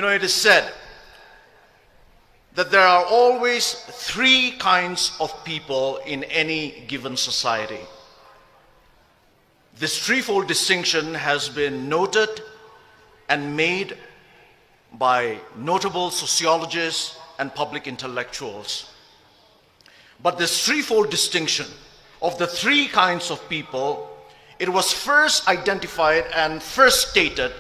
It is said that there are always three kinds of people in any given society. This threefold distinction has been noted and made by notable sociologists and public intellectuals. But this threefold distinction of the three kinds of people, it was first identified and first stated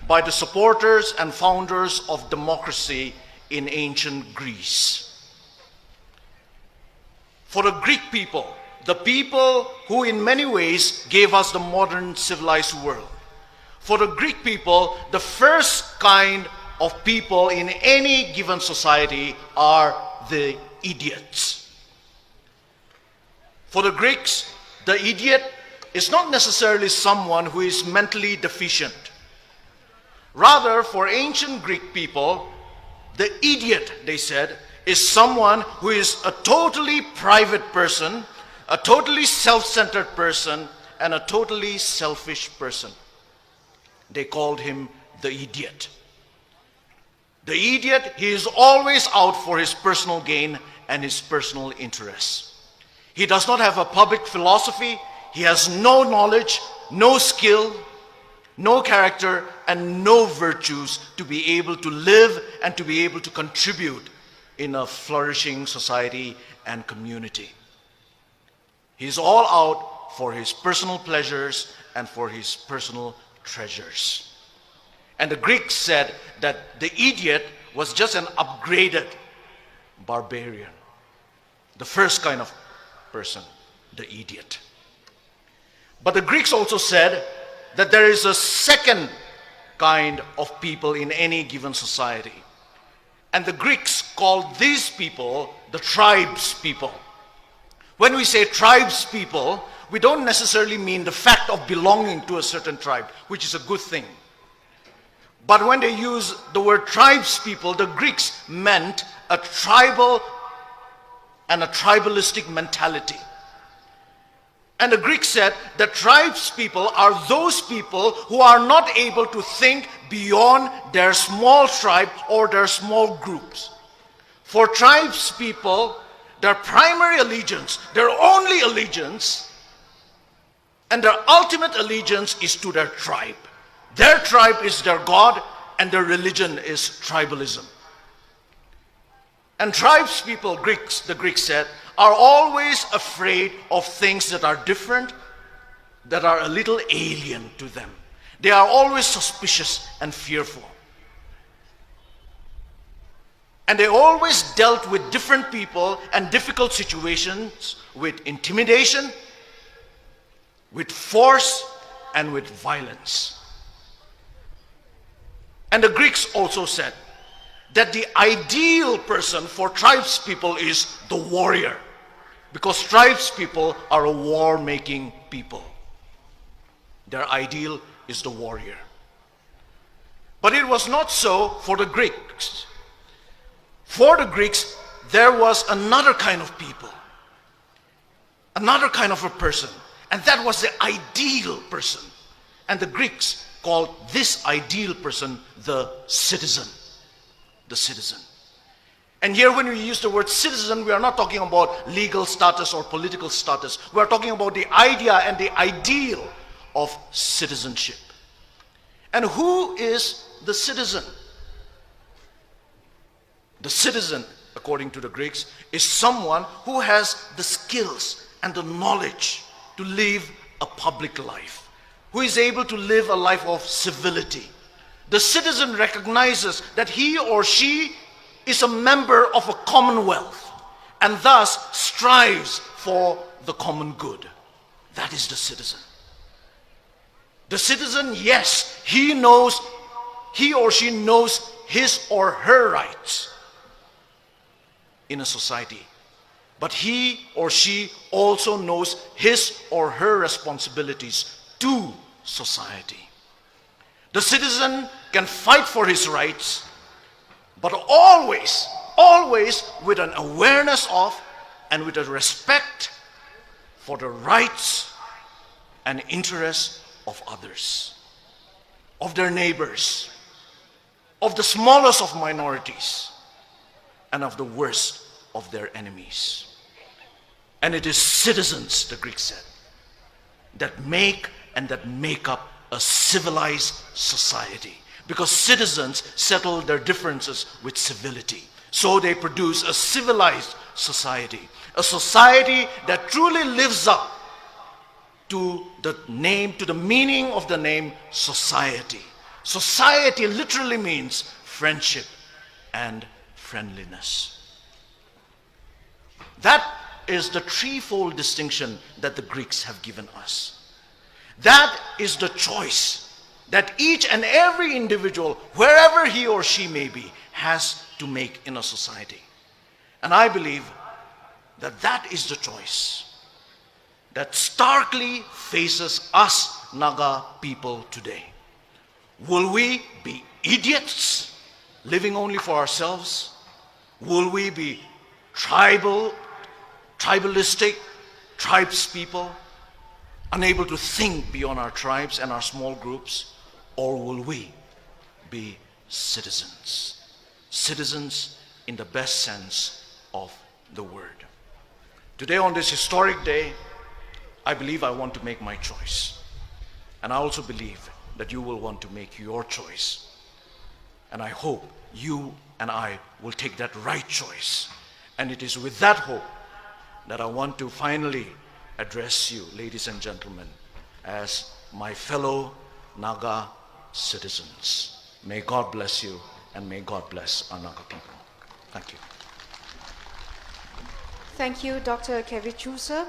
by the supporters and founders of democracy in ancient Greece. For the Greek people, the people who in many ways gave us the modern civilized world, for the Greek people, the first kind of people in any given society are the idiots. For the Greeks, the idiot is not necessarily someone who is mentally deficient. Rather, for ancient Greek people, the idiot, they said, is someone who is a totally private person, a totally self-centered person, and a totally selfish person. They called him the idiot. The idiot, he is always out for his personal gain and his personal interests. He does not have a public philosophy. He has no knowledge, no skill, no character, and no virtues to be able to live and to be able to contribute in a flourishing society and community. He is all out for his personal pleasures and for his personal treasures. And the Greeks said that the idiot was just an upgraded barbarian. The first kind of person, the idiot. But the Greeks also said that there is a second kind of people in any given society. And the Greeks called these people the tribes people. When we say tribes people, we don't necessarily mean the fact of belonging to a certain tribe, which is a good thing. But when they use the word tribes people, the Greeks meant a tribal and a tribalistic mentality. And the Greeks said that tribes people are those people who are not able to think beyond their small tribe or their small groups. For tribes people, their primary allegiance, their only allegiance, and their ultimate allegiance is to their tribe. Their tribe is their God, and their religion is tribalism. And tribes people, the Greeks said, are always afraid of things that are different, that are a little alien to them. They are always suspicious and fearful. And they always dealt with different people and difficult situations with intimidation, with force, and with violence. And the Greeks also said that the ideal person for tribes people is the warrior, because tribes people are a war-making people. Their ideal is the warrior. But it was not so for the Greeks. For the Greeks, there was another kind of people, another kind of a person, and that was the ideal person. And the Greeks called this ideal person the citizen. The citizen. And here when we use the word citizen, we are not talking about legal status or political status. We are talking about the idea and the ideal of citizenship. And who is the citizen? The citizen, according to the Greeks, is someone who has the skills and the knowledge to live a public life, who is able to live a life of civility. The citizen recognizes that he or she is a member of a commonwealth and thus strives for the common good. That is the citizen. The citizen, yes, he or she knows his or her rights in a society. But he or she also knows his or her responsibilities to society. The citizen can fight for his rights, but always with an awareness of and with a respect for the rights and interests of others, of their neighbors, of the smallest of minorities, and of the worst of their enemies. And it is citizens, the Greeks said, that make up a civilized society. Because citizens settle their differences with civility. So they produce a civilized society. A society that truly lives up to the meaning of the name society. Society literally means friendship and friendliness. That is the threefold distinction that the Greeks have given us. That is the choice that each and every individual, wherever he or she may be, has to make in a society. And I believe that that is the choice that starkly faces us Naga people today. Will we be idiots, living only for ourselves? Will we be tribalistic, tribes people, unable to think beyond our tribes and our small groups? Or will we be citizens? Citizens in the best sense of the word. Today, on this historic day, I believe I want to make my choice. And I also believe that you will want to make your choice. And I hope you and I will take that right choice. And it is with that hope that I want to finally address you, ladies and gentlemen, as my fellow Naga citizens. May God bless you, and may God bless our Naga people. Thank you. Thank you, Dr. Kevichuse.